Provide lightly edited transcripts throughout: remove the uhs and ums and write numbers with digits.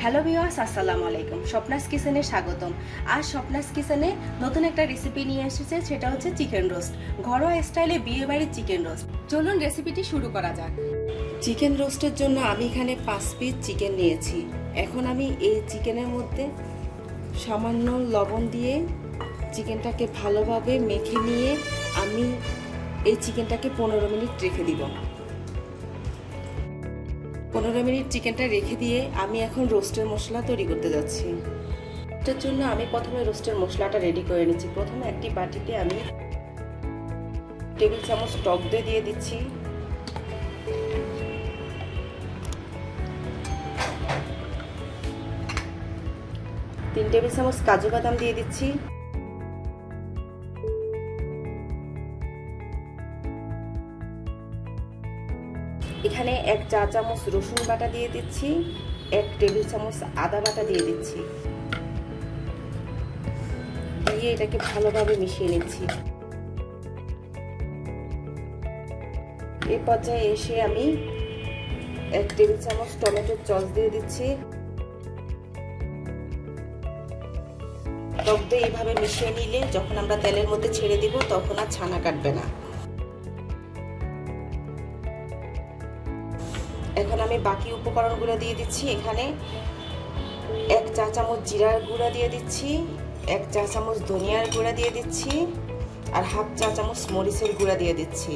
Hello viewers, আসসালামু আলাইকুম। স্বপ্নাস কিচেনে স্বাগতম। আজ স্বপ্নাস কিচেনে নতুন একটা রেসিপি নিয়ে এসেছে, সেটা হচ্ছে চিকেন রোস্ট। ঘরোয়া স্টাইলে বিয়েবাড়ির চিকেন রোস্ট। চলুন রেসিপিটি শুরু করা যাক। চিকেন রোস্টের জন্য আমি এখানে 5 পিস চিকেন নিয়েছি। এখন আমি এই চিকেনের মধ্যে সামান্য লবণ দিয়ে চিকেনটাকে ভালোভাবে মেখে নিয়ে আমি এই চিকেনটাকে 15 মিনিট রেখে দিব। 15 মিনিট চিকেনটা রেখে দিয়ে আমি এখন রোস্টের মশলা তৈরি করতে যাচ্ছি। এটার জন্য আমি প্রথমে রোস্টের মশলাটা রেডি করে নিচ্ছি। প্রথমে একটি বাটিতে আমি টেবিল চামচ টক দই দিয়ে দিচ্ছি, তিন টেবিল চামচ কাজু বাদাম দিয়ে দিচ্ছি, এখানে 1 চা চামচ রসুন বাটা দিয়ে দিচ্ছি, 1 টেবিল চামচ আদা বাটা দিয়ে দিচ্ছি, দিয়ে এটাকে ভালোভাবে মিশিয়ে নিচ্ছি। এই পর্যায়ে এসে আমি 1 টেবিল চামচ টমেটোর সস দিয়ে দিচ্ছি। টক দই এইভাবে মিশিয়ে নিলে যখন আমরা তেলের মধ্যে ছেড়ে দিব তখন আর ছানা কাটবে না। এখন আমি বাকি উপকরণগুলো দিয়ে দিচ্ছি। এখানে 1 চা চামচ জিরার গুঁড়া দিয়ে দিচ্ছি, 1 চা চামচ ধনিয়ার গুঁড়া দিয়ে দিচ্ছি, আর হাফ চা চামচ মরিচের গুঁড়া দিয়ে দিচ্ছি।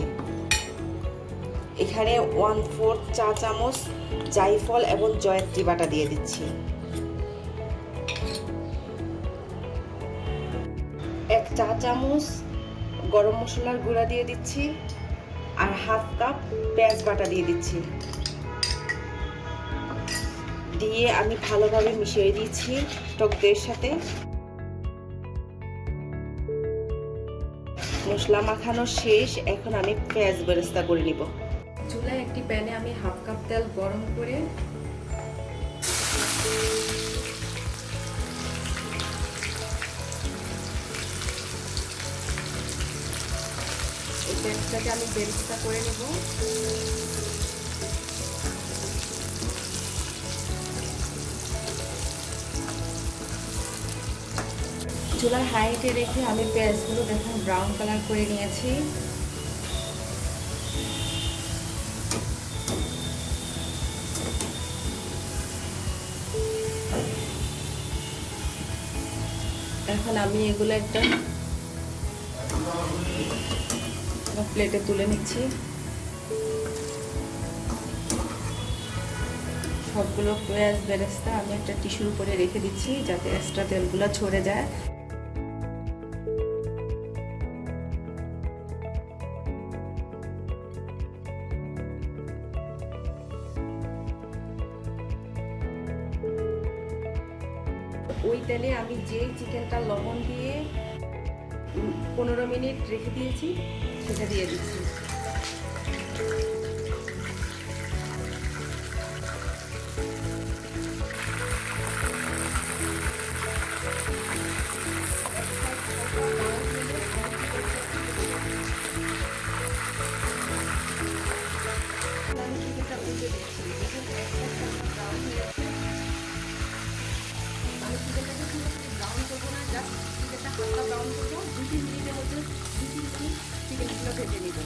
এখানে 1/4 চা চামচ জায়ফল এবং জয়ত্রী বাটা দিয়ে দিচ্ছি। 1 চা চামচ গরম মশলার গুঁড়া দিয়ে দিচ্ছি, আর হাফ কাপ পেঁয়াজ বাটা দিয়ে দিচ্ছি। দিয়ে আমি ভালোভাবে মিশিয়ে দিচ্ছি টক দইয়ের সাথে। মশলা মাখানো শেষ, এখন আমি পেঁয়াজ বেরেস্তা করে নিব। চুলায় একটি প্যানে আমি হাফ কাপ তেল গরম করে এই পেঁয়াজটাকে আমি বেরেস্তা করে নেব। চুলার হাইটে রেখে আমি পেঁয়াজগুলো দেখুন ব্রাউন কালার করে নিয়েছি। এখন আমি এগুলো একটা প্লেটে তুলে নিচ্ছি। সবগুলো পেঁয়াজ বেরেস্তা আমি একটা টিস্যুর উপরে রেখে দিচ্ছি যাতে এক্সট্রা তেলগুলো ঝরে যায়। ওই তেলে আমি যে চিকেনটা লবণ দিয়ে 15 মিনিট রেখে দিয়েছি সেটা দিয়ে দিচ্ছি। হালকা ব্রাউন করবো, 2-3 মিনিটের মধ্যে 2-3 মিনিট চিকেনগুলো ভেজে নিব।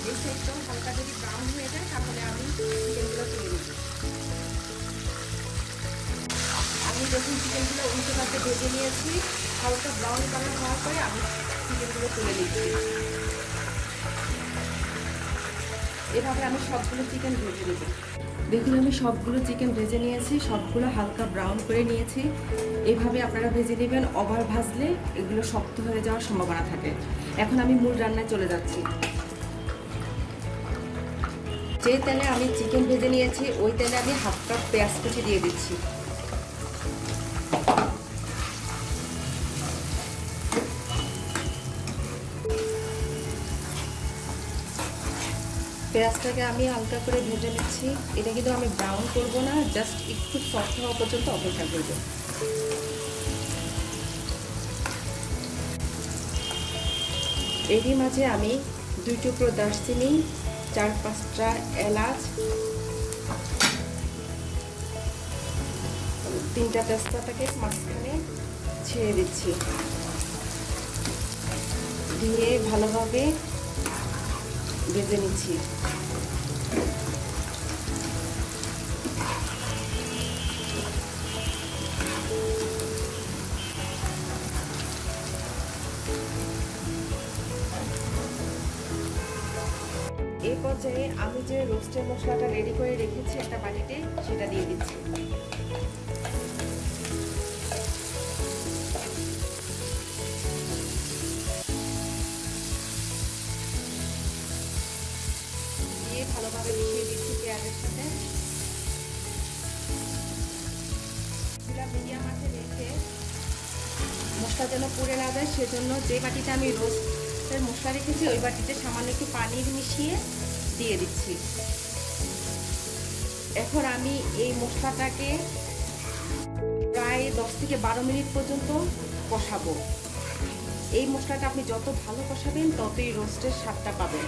এই সাইডটাও হালকা যদি ব্রাউন হয়ে যায় তাহলে আমি চিকেনগুলো তুলে নিব। আমি যখন চিকেনগুলো উল্টো পাশে ভেজে নিয়েছি, হালকা ব্রাউন কালার হওয়ার পরে আমি চিকেনগুলো তুলে নিচ্ছি। এভাবে আমি সবগুলো চিকেন ভেজে নেব। দেখুন আমি সবগুলো চিকেন ভেজে নিয়েছি, সবগুলো হালকা ব্রাউন করে নিয়েছি। এইভাবে আপনারা ভেজে নেবেন, ওভার ভাজলে এগুলো শক্ত হয়ে যাওয়ার সম্ভাবনা থাকে। এখন আমি মূল রান্নায় চলে যাচ্ছি। যে তেলে আমি চিকেন ভেজে নিয়েছি ওই তেলে আমি হাফ কাপ পেঁয়াজ কুচি দিয়ে দিচ্ছি। পেঁয়াজটাকে আমি হালকা করে ভেজে নিচ্ছি। এটা কিন্তু আমি ব্রাউন করব না, জাস্ট একটু সফট হওয়া পর্যন্ত অপেক্ষা করব। এরই মাঝে আমি 2 টুকরো দারচিনি, 4-5টা এলাচ, তিনটা তেজপাতাকে মাঝখানে ছেড়ে দিচ্ছি, দিয়ে ভালোভাবে ভেজে নিচ্ছি। এই পর্যায়ে আমি যে রোস্টের মশলাটা রেডি করে রেখেছি একটা বাটিতে, সেটা দিয়ে দিচ্ছি। দিয়ে ভালোভাবে মিশিয়ে দিচ্ছি পেঁয়াজের সাথে। মিডিয়াম আঁচে রেখে মশলা যেন পুড়ে না যায়, সেজন্য যে বাটিতে আমি রোস্টের মশলা রেখেছি ওই বাটিতে সামান্য একটু পানি মিশিয়ে দিয়ে দিচ্ছি। এখন আমি এই মশলাটাকে প্রায় 10 থেকে 12 মিনিট পর্যন্ত কষাবো। এই মশলাটা আপনি যত ভালো কষাবেন ততই রোস্টের স্বাদটা পাবেন।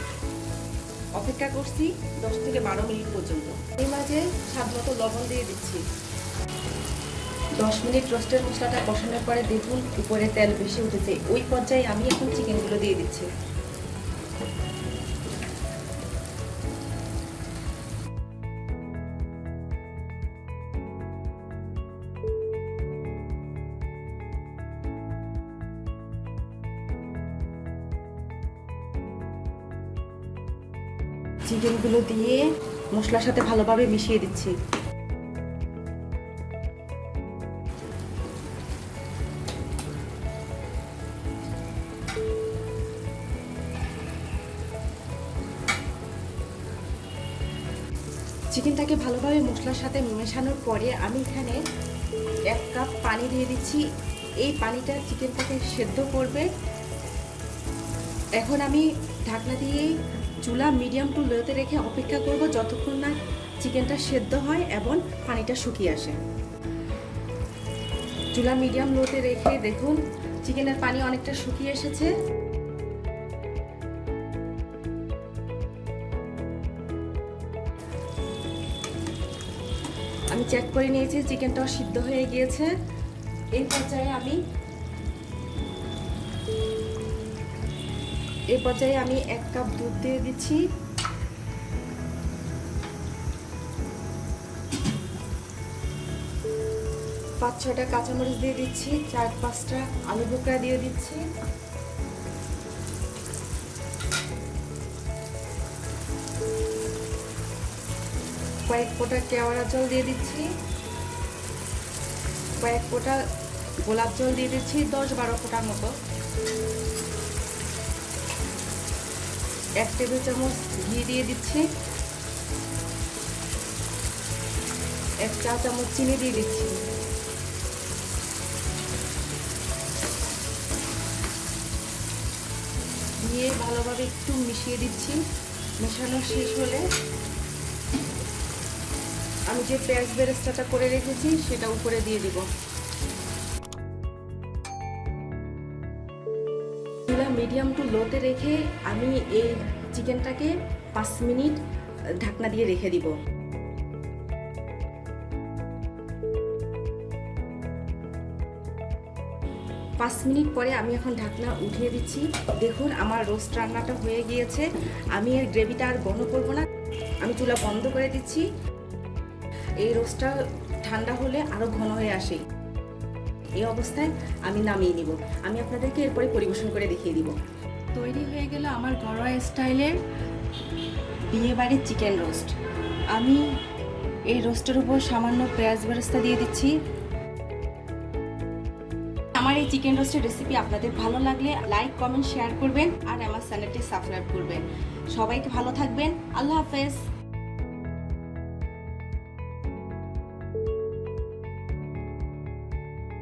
অপেক্ষা করছি 10 থেকে 12 মিনিট পর্যন্ত। এই মাঝে স্বাদ মতো লবণ দিয়ে দিচ্ছি। 10 মিনিট রোস্টের মশলাটা কষানোর পরে দেখুন উপরে তেল বেশি উঠেছে। ওই পর্যায়ে আমি এখন চিকেনগুলো দিয়ে দিচ্ছি। চিকেনগুলো দিয়ে মশলার সাথে ভালোভাবে মিশিয়ে দিচ্ছি। চিকেনটাকে ভালোভাবে মশলার সাথে মেশানোর পরে আমি এখানে 1 কাপ পানি দিয়ে দিচ্ছি। এই পানিটা চিকেনটাকে সেদ্ধ করবে। এখন আমি ঢাকনা দিয়ে চুলা মিডিয়াম টু লোতে রেখে অপেক্ষা করব যতক্ষণ না চিকেনটা সেদ্ধ হয় এবং পানিটা শুকিয়ে আসে। চুলা মিডিয়াম লোতে রেখে দেখুন চিকেনের পানি অনেকটা শুকিয়ে এসেছে। আমি চেক করে নিয়েছি চিকেনটাও সিদ্ধ হয়ে গিয়েছে। এই পর্যায়ে আমি 1 কাপ দুধ দিয়ে দিচ্ছি। পাঁচ ছয়টা কাঁচামরিচ দিয়ে দিচ্ছি, 4-5টা আলু বোখরা দিয়ে দিচ্ছি, কয়েক ফোঁটা কেওড়া জল দিয়ে দিচ্ছি, কয়েক ফোঁটা গোলাপ জল দিয়ে দিচ্ছি, 10-12 ফোঁটার মতো, 1 টেবিল চামচ ঘি দিয়ে দিচ্ছি, 1 চা চামচ চিনি দিয়ে দিচ্ছি। দিয়ে ভালোভাবে একটু মিশিয়ে দিচ্ছি। মেশানো শেষ হলে আমি যে পেঁয়াজ বেরেস্তাটা করে রেখেছি সেটা উপরে দিয়ে দিব। চুলা মিডিয়াম টু লোতে রেখে আমি এই চিকেনটাকে 5 মিনিট ঢাকনা দিয়ে রেখে দিব। 5 মিনিট পরে আমি এখন ঢাকনা উঠিয়ে দিচ্ছি। দেখুন আমার রোস্ট রান্নাটা হয়ে গিয়েছে। আমি এর গ্রেভিটা আর ঘন করব না, আমি চুলা বন্ধ করে দিচ্ছি। এই রোস্টটা ঠান্ডা হলে আরো ঘন হয়ে আসে। এই অবস্থায় আমি নামিয়ে নিব। আমি আপনাদেরকে এরপরে পরিবেশন করে দেখিয়ে দিব। তৈরি হয়ে গেল আমার ঘরোয়া স্টাইলের বিয়েবাড়ির চিকেন রোস্ট। আমি এই রোস্টের উপর সামান্য পেঁয়াজ বেরেস্তা দিয়ে দিচ্ছি। আমার এই চিকেন রোস্টের রেসিপি আপনাদের ভালো লাগলে লাইক, কমেন্ট, শেয়ার করবেন আর আমার চ্যানেলটি সাবস্ক্রাইব করবেন। সবাইকে ভালো থাকবেন। আল্লাহ হাফেজ।